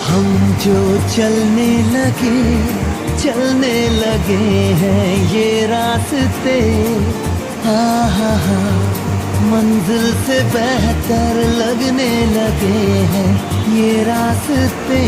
हम जो चलने लगे हैं ये रास्ते, हाँ हाँ हाँ, मंजिल से बेहतर लगने लगे हैं ये रास्ते।